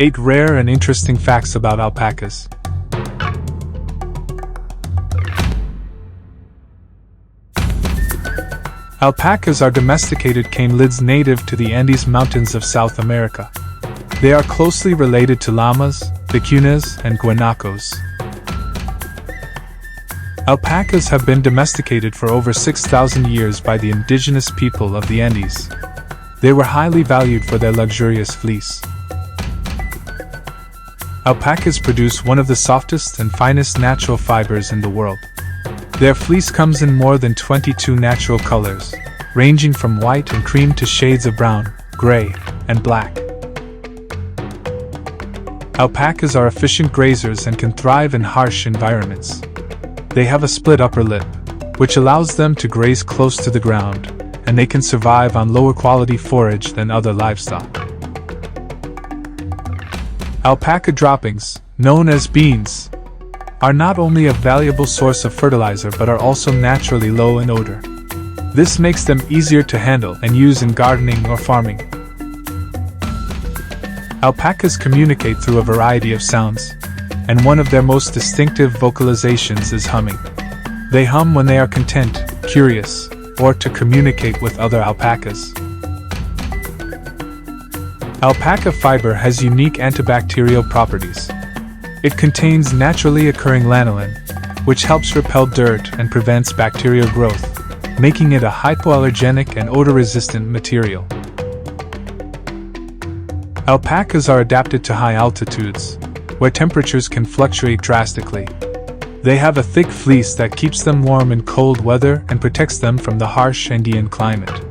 8 Rare and interesting facts about alpacas. Alpacas are domesticated camelids native to the Andes Mountains of South America. They are closely related to llamas, vicuñas, and guanacos. Alpacas have been domesticated for over 6,000 years by the indigenous people of the Andes. They were highly valued for their luxurious fleece. Alpacas produce one of the softest and finest natural fibers in the world. Their fleece comes in more than 22 natural colors, ranging from white and cream to shades of brown, gray, and black. Alpacas are efficient grazers and can thrive in harsh environments. They have a split upper lip, which allows them to graze close to the ground, and they can survive on lower quality forage than other livestock. Alpaca droppings, known as beans, are not only a valuable source of fertilizer but are also naturally low in odor. This makes them easier to handle and use in gardening or farming. Alpacas communicate through a variety of sounds, and one of their most distinctive vocalizations is humming. They hum when they are content, curious, or to communicate with other alpacas. Alpaca fiber has unique antibacterial properties. It contains naturally occurring lanolin, which helps repel dirt and prevents bacterial growth, making it a hypoallergenic and odor-resistant material. Alpacas are adapted to high altitudes, where temperatures can fluctuate drastically. They have a thick fleece that keeps them warm in cold weather and protects them from the harsh Andean climate.